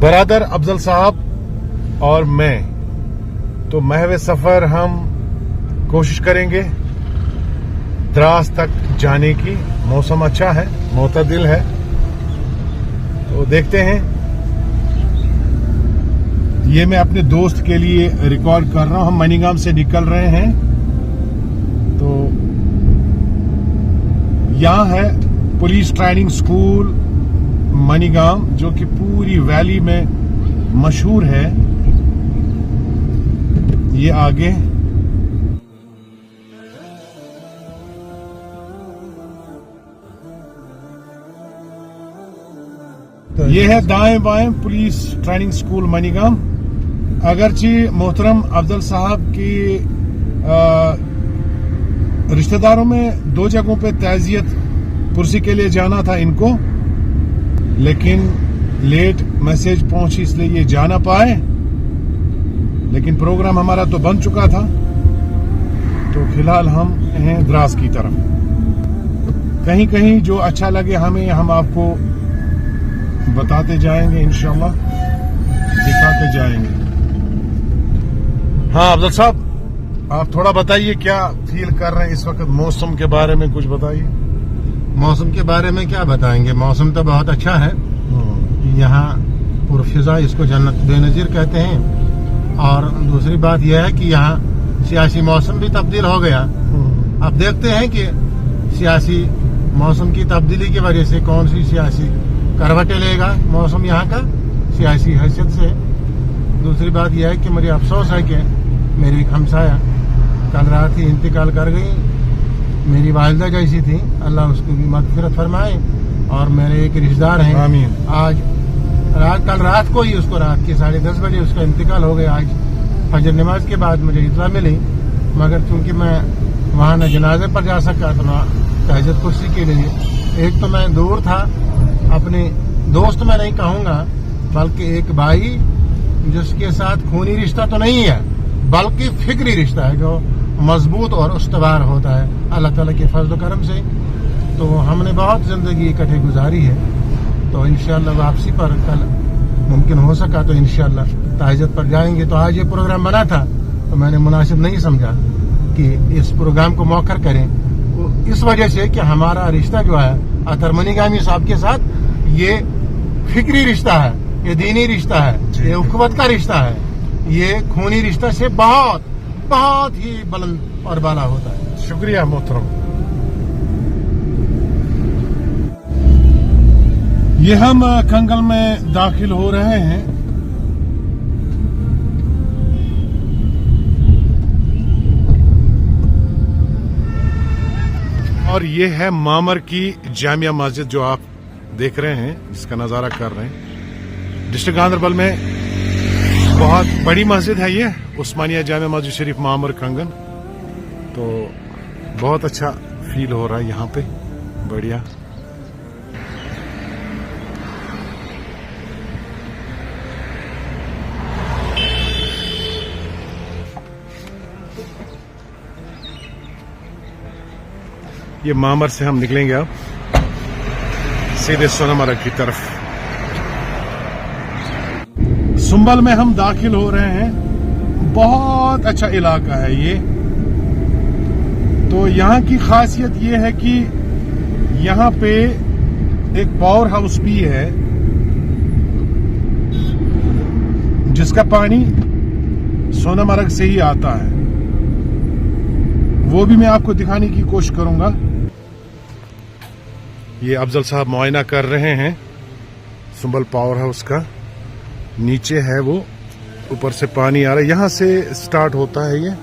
बरादर अफजल साहब और मैं तो महवे सफर हम कोशिश करेंगे द्रास तक जाने की। मौसम अच्छा है, मोतदिल है, तो देखते हैं। ये मैं अपने दोस्त के लिए रिकॉर्ड कर रहा हूं। हम मनीगाम से निकल रहे हैं, तो यहां है पुलिस ट्रेनिंग स्कूल मनीगाम, जो कि पूरी वैली में मशहूर है। ये आगे तो ये है दाएं बाएं पुलिस ट्रेनिंग स्कूल मनीगाम। अगरचे मोहतरम अफजल साहब की रिश्तेदारों में 2 जगहों पे ताजियत पुरसी के लिए जाना था इनको, लेकिन लेट मैसेज पहुंची इसलिए ये जा ना पाए। लेकिन प्रोग्राम हमारा तो बन चुका था, तो फिलहाल हम हैं द्रास की तरफ। कहीं कहीं जो अच्छा लगे हमें, हम आपको बताते जाएंगे, इंशाल्लाह दिखाते जाएंगे। हाँ अफजल साहब, आप थोड़ा बताइए क्या फील कर रहे हैं इस वक्त, मौसम के बारे में कुछ बताइए। मौसम के बारे में क्या बताएंगे, मौसम तो बहुत अच्छा है यहाँ। पुरफिजा इसको जन्नत बेनजीर कहते हैं। और दूसरी बात यह है कि यहाँ सियासी मौसम भी तब्दील हो गया। अब देखते हैं कि सियासी मौसम की तब्दीली की वजह से कौन सी सियासी करवटें लेगा मौसम यहाँ का सियासी हैसियत से। दूसरी बात यह है कि मुझे अफसोस है कि मेरी एक हमसाया कल रात ही इंतकाल कर गई। मेरी वालिदा जैसी थी, अल्लाह उसकी भी मगफिरत फरमाए। और मेरे एक रिश्तेदार हैं, आमीन। आज कल रात को ही उसको रात के 10:30 बजे उसका इंतकाल हो गया। आज फजर नमाज के बाद मुझे इत्तला मिली, मगर चूंकि मैं वहाँ न जनाजे पर जा सका तो न ताजियत कुर्सी के लिए। एक तो मैं दूर था, अपने दोस्त मैं नहीं कहूँगा, बल्कि एक भाई जिसके साथ खूनी रिश्ता तो नहीं है बल्कि फिक्री रिश्ता है, जो मजबूत और उस्तवार होता है अल्लाह ताला के फजल करम से। तो हमने बहुत जिंदगी इकट्ठे गुजारी है, तो इंशाअल्लाह वापसी पर कल मुमकिन हो सका तो इंशाअल्लाह ताजियत पर जाएंगे। तो आज ये प्रोग्राम बना था, तो मैंने मुनासिब नहीं समझा कि इस प्रोग्राम को मौखर करें, इस वजह से कि हमारा रिश्ता जो है अतर मनीगामी साहब के साथ, ये फिक्री रिश्ता है, ये दीनी रिश्ता है, ये उखवत का रिश्ता है। ये खूनी रिश्ता से बहुत बहुत ही बुलंद और बाला होता है। शुक्रिया मोहतरम। ये हम कंगल में दाखिल हो रहे हैं। और ये है मामर की जामिया मस्जिद जो आप देख रहे हैं, जिसका नजारा कर रहे हैं। डिस्ट्रिक्ट गांधरबल में बहुत बड़ी मस्जिद है ये, उस्मानिया जामिया मस्जिद शरीफ मामर कंगन। तो बहुत अच्छा फील हो रहा है यहाँ पे, बढ़िया। ये मामर से हम निकलेंगे अब सीधे सोनामर्ग की तरफ। सुंबल में हम दाखिल हो रहे हैं। बहुत अच्छा इलाका है ये। तो यहाँ की खासियत ये है कि यहाँ पे एक पावर हाउस भी है, जिसका पानी सोनामर्ग से ही आता है। वो भी मैं आपको दिखाने की कोशिश करूंगा। ये अफजल साहब मुआयना कर रहे हैं सुंबल पावर हाउस का। नीचे है वो, ऊपर से पानी आ रहा है, यहाँ से स्टार्ट होता है ये,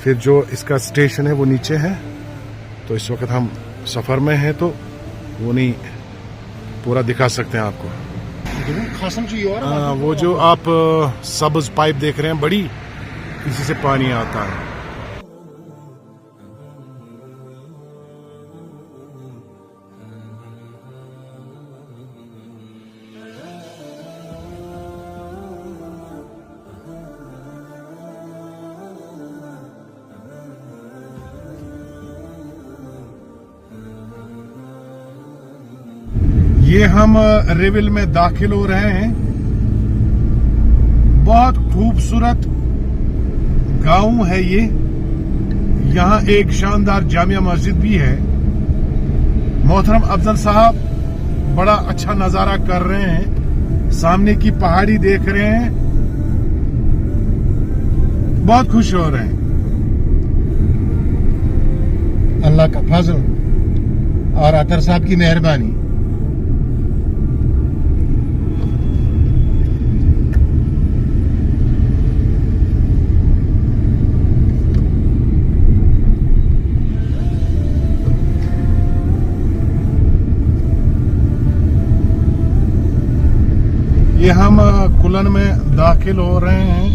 फिर जो इसका स्टेशन है वो नीचे है। तो इस वक्त हम सफर में हैं, तो वो नहीं पूरा दिखा सकते हैं आपको। वो जो आप सब्ज पाइप देख रहे हैं बड़ी, इसी से पानी आता है। ये हम रिविल में दाखिल हो रहे हैं। बहुत खूबसूरत गांव है ये। यहाँ एक शानदार जामिया मस्जिद भी है। मोहतरम अफजल साहब बड़ा अच्छा नजारा कर रहे हैं, सामने की पहाड़ी देख रहे हैं, बहुत खुश हो रहे हैं। अल्लाह का फजल और अतर साहब की मेहरबानी। ये हम कुलन में दाखिल हो रहे हैं।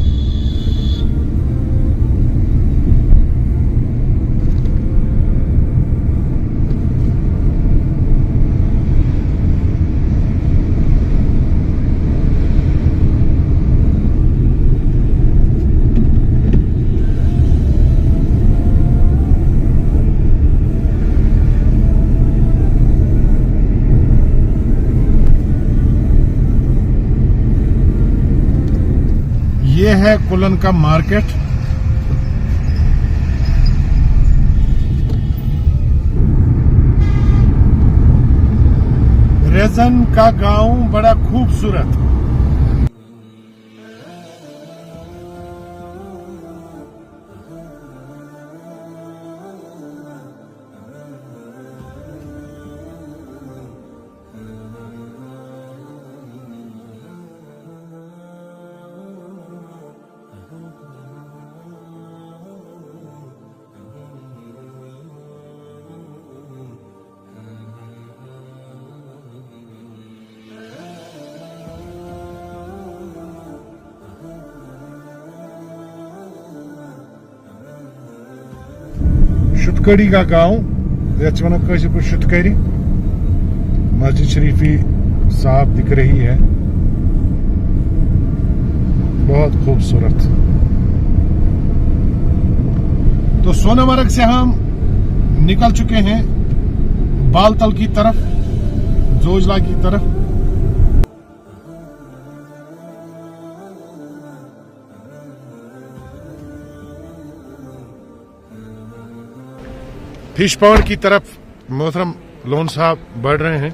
ये है कुलन का मार्केट। रेजन का गांव बड़ा खूबसूरत। शुतकड़ी का गांव, यह वन कशिर शुतकरी। मस्जिद शरीफी साफ दिख रही है, बहुत खूबसूरत। तो सोनामर्ग से हम निकल चुके हैं बालतल की तरफ, जोजिला की तरफ। फिश पॉन्ड की तरफ मोहतरम लोन साहब बढ़ रहे हैं।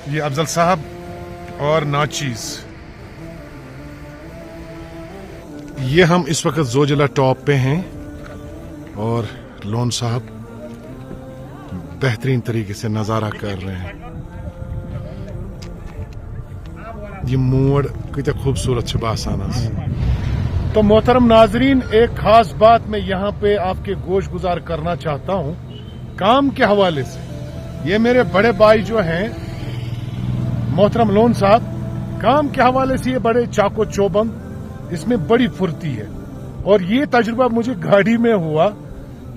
ये अफजल साहब और नाचीज। ये हम इस वक्त जोजिला टॉप पे हैं और लोन साहब बेहतरीन तरीके से नजारा कर रहे हैं। ये मोड़ कितना खूबसूरत बासाना। तो मोहतरम नाजरीन, एक खास बात मैं यहाँ पे आपके गोश गुजार करना चाहता हूँ काम के हवाले से। ये मेरे बड़े भाई जो हैं मोहतरम लोन साहब, काम के हवाले से ये बड़े चाको चौबंद, इसमें बड़ी फुर्ती है। और ये तजुर्बा मुझे गाड़ी में हुआ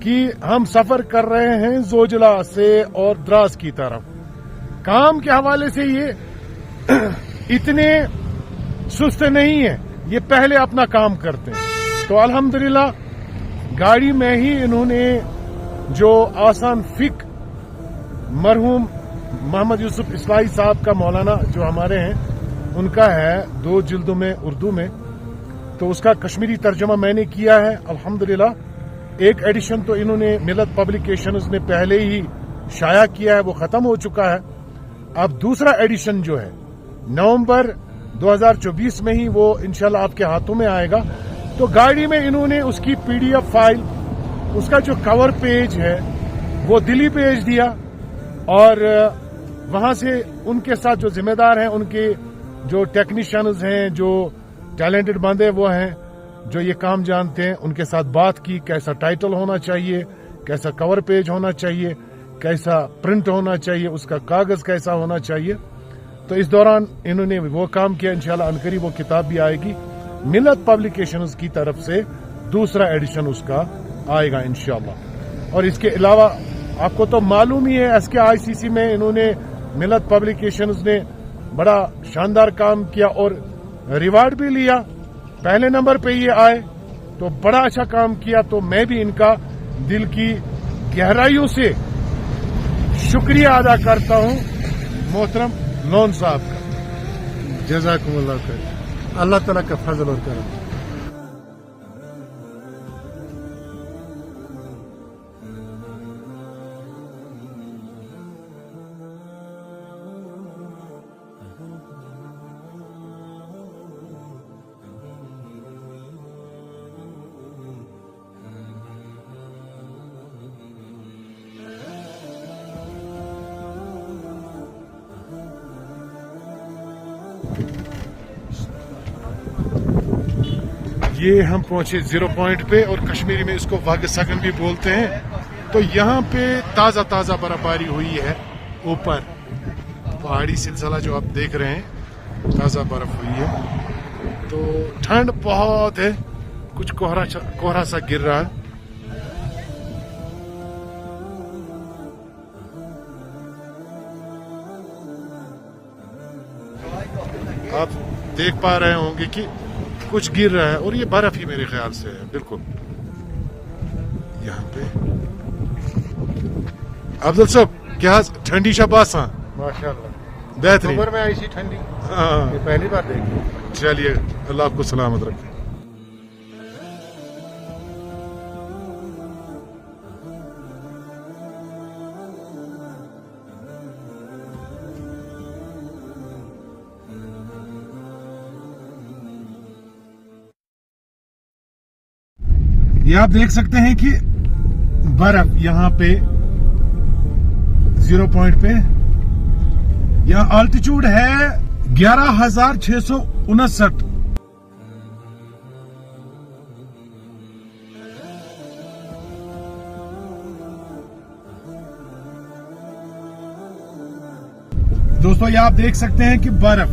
कि हम सफर कर रहे हैं जोजिला से और द्रास की तरफ। काम के हवाले से ये इतने सुस्त नहीं है, ये पहले अपना काम करते हैं। तो अल्हम्दुलिल्लाह गाड़ी में ही इन्होंने जो आसान फिक मरहूम मोहम्मद यूसुफ इस्लाही साहब का मौलाना जो हमारे हैं, उनका है 2 जिल्दों में उर्दू में, तो उसका कश्मीरी तर्जमा मैंने किया है अल्हम्दुलिल्लाह। एक एडिशन तो इन्होंने मिलत पब्लिकेशंस ने पहले ही शाया किया है, वो खत्म हो चुका है। अब दूसरा एडिशन जो है नवंबर 2024 में ही वो इंशाल्लाह आपके हाथों में आएगा। तो गाड़ी में इन्होंने उसकी PDF फाइल, उसका जो कवर पेज है वो दिल्ली भेज दिया और वहां से उनके साथ जो जिम्मेदार हैं, उनके जो टेक्नीशियंस हैं, जो टैलेंटेड बंदे वो हैं, जो ये काम जानते हैं उनके साथ बात की, कैसा टाइटल होना चाहिए, कैसा कवर पेज होना चाहिए, कैसा प्रिंट होना चाहिए, उसका कागज कैसा होना चाहिए। तो इस दौरान इन्होंने वो काम किया। इंशाल्लाह अनकरीब वो किताब भी आएगी मिलत पब्लिकेशंस की तरफ से, दूसरा एडिशन उसका आएगा इंशाल्लाह। और इसके अलावा आपको तो मालूम ही है एसके आईसीसी में इन्होंने मिलत पब्लिकेशंस ने बड़ा शानदार काम किया और रिवार्ड भी लिया, पहले नंबर पे ये आए, तो बड़ा अच्छा काम किया। तो मैं भी इनका दिल की गहराइयों से शुक्रिया अदा करता हूं मोहतरम लोन साहब का। जज़ाकुमुल्लाह खैर। अल्लाह ताला का फजल और करम। ये हम पहुंचे 0 पॉइंट पे और कश्मीरी में इसको वाग सगन भी बोलते हैं। तो यहाँ पे ताज़ा ताज़ा बर्फबारी हुई है, ऊपर पहाड़ी सिलसिला जो आप देख रहे हैं, ताज़ा बर्फ हुई है। तो ठंड बहुत है, कुछ कोहरा सा गिर रहा है। आप देख पा रहे होंगे कि कुछ गिर रहा है और ये बर्फ ही मेरे ख्याल से है बिल्कुल यहाँ पे। अफजल साहब क्या ठंडी शाबाश माशाल्लाह बेहतरीन। अक्टूबर में आई सी ठंडी, हाँ ये पहली बार देखी। चलिए, अल्लाह आपको सलामत रखे। ये आप देख सकते हैं कि बर्फ यहाँ पे 0 पॉइंट पे, यहाँ अल्टीट्यूड है 11,659। दोस्तों ये आप देख सकते हैं कि बर्फ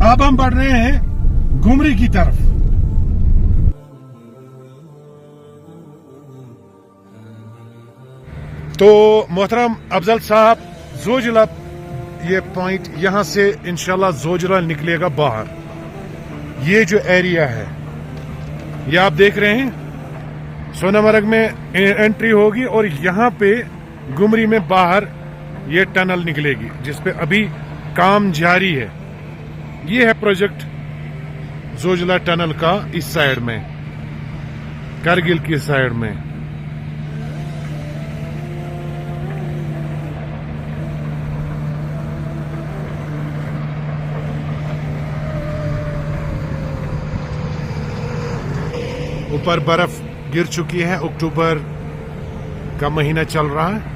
अब हम बढ़ रहे हैं घुमरी की तरफ। तो मोहतरम अफजल साहब, जोजिला ये पॉइंट, यहां से इंशाल्लाह जोजिला निकलेगा बाहर। ये जो एरिया है ये आप देख रहे हैं, सोनामर्ग में एंट्री होगी और यहां पे घुमरी में बाहर ये टनल निकलेगी, जिसपे अभी काम जारी है। ये है प्रोजेक्ट जोजिला टनल का इस साइड में, करगिल की साइड में। ऊपर बर्फ गिर चुकी है, अक्टूबर का महीना चल रहा है।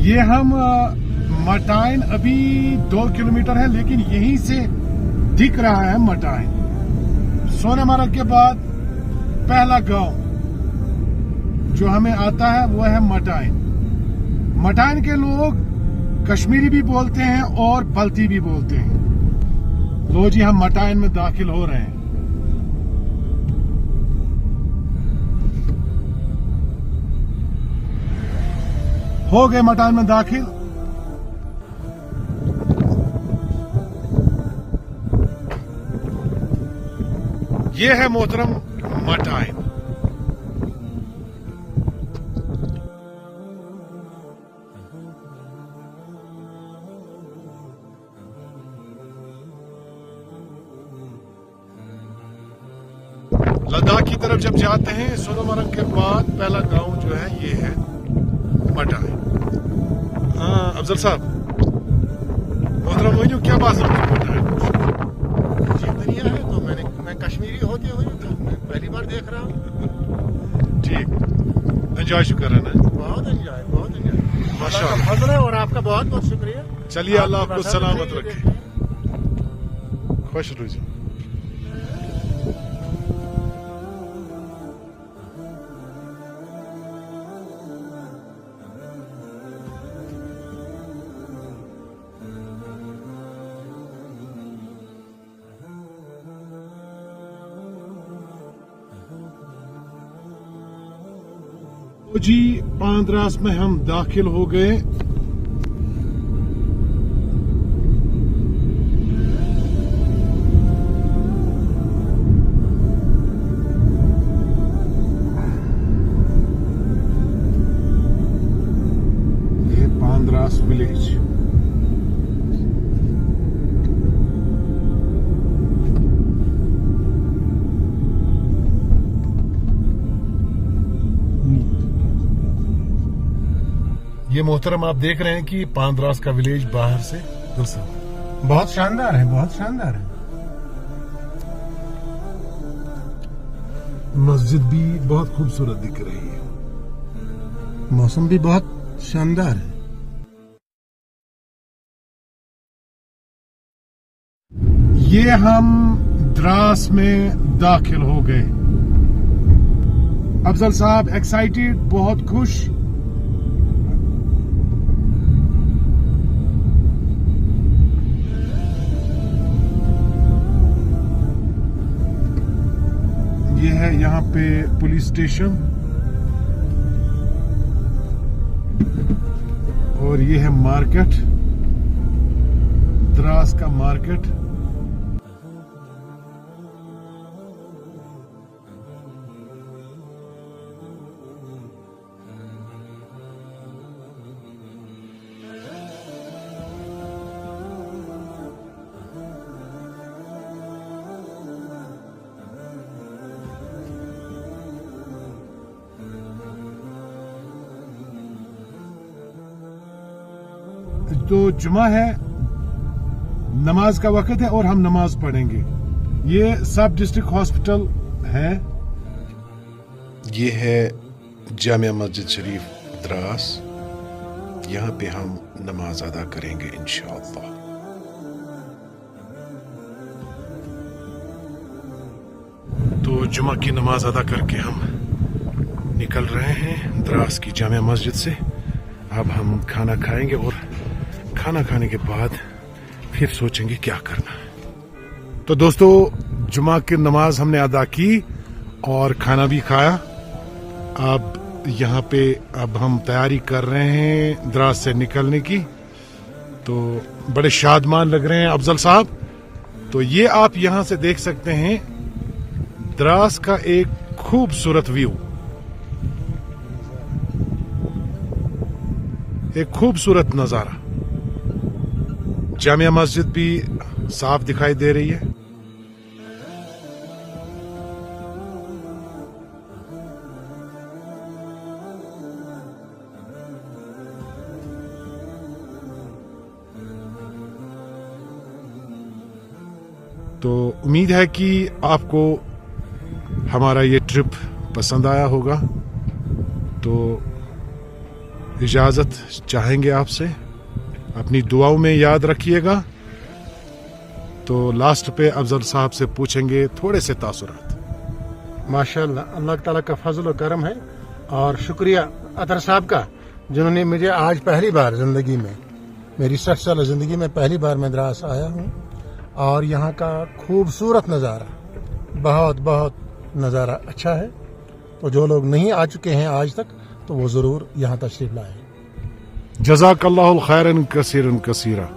ये हम मटाइन अभी 2 किलोमीटर है, लेकिन यहीं से दिख रहा है मटाइन। सोनमर्ग के बाद पहला गांव जो हमें आता है वो है मटाइन। मटाइन के लोग कश्मीरी भी बोलते हैं और बल्ती भी बोलते हैं। लो जी, हम मटाइन में दाखिल हो रहे हैं। हो गए मटाइन में दाखिल। ये है मोहतरम मटाइन। लद्दाख की तरफ जब जाते हैं सोनमर्ग के बाद पहला गांव जो है ये है मटाइन। हाँ अफजल साहब, मोहतरम मोइनू, क्या बात है मटाइन? दुनिया है तो मैं कश्मीरी होते हुए तो मैं पहली बार देख रहा हूँ। ठीक, एंजॉय शुक्र है ना? बहुत एंजॉय माशाअल्लाह। फजल है और आपका बहुत बहुत शुक्रिया। चलिए, अल्लाह आपको सलामत रखे, खुश रहिए। तो जी, पांद्रास में हम दाखिल हो गए। ये पांद्रास विलेज। ये मोहतरम आप देख रहे हैं कि पांद्रास का विलेज बाहर से बहुत शानदार है, बहुत शानदार है। मस्जिद भी बहुत खूबसूरत दिख रही है। मौसम भी बहुत शानदार है। ये हम द्रास में दाखिल हो गए। अफजल साहब एक्साइटेड, बहुत खुश। ये है यहाँ पे पुलिस स्टेशन और ये है मार्केट, द्रास का मार्केट। तो जुमा है, नमाज का वक्त है और हम नमाज पढ़ेंगे। ये सब डिस्ट्रिक्ट हॉस्पिटल है। ये है जामिया मस्जिद शरीफ द्रास। यहाँ पे हम नमाज अदा करेंगे इंशाअल्लाह। तो जुमा की नमाज अदा करके हम निकल रहे हैं द्रास की जामिया मस्जिद से। अब हम खाना खाएंगे और खाना खाने के बाद फिर सोचेंगे क्या करना है। तो दोस्तों, जुमा की नमाज हमने अदा की और खाना भी खाया। अब यहाँ पे अब हम तैयारी कर रहे हैं द्रास से निकलने की। तो बड़े शादमान लग रहे हैं अफजल साहब। तो ये आप यहाँ से देख सकते हैं द्रास का एक खूबसूरत व्यू, एक खूबसूरत नजारा। जामिया मस्जिद भी साफ दिखाई दे रही है। तो उम्मीद है कि आपको हमारा ये ट्रिप पसंद आया होगा। तो इजाज़त चाहेंगे आपसे। अपनी दुआओं में याद रखिएगा। तो लास्ट पे अफजल साहब से पूछेंगे थोड़े से तासुरात। माशाल्लाह, अल्लाह ताला का फजल और करम है और शुक्रिया अतर साहब का, जिन्होंने मुझे आज पहली बार ज़िंदगी में, मेरी 60 साल ज़िंदगी में पहली बार मद्रास आया हूँ और यहाँ का खूबसूरत नज़ारा, बहुत बहुत नज़ारा अच्छा है। तो जो लोग नहीं आ चुके हैं आज तक, तो वो ज़रूर यहाँ तशरीफ़ लाएँ। जज़ाकल्लाहु खैरन कसीरन कसीरा।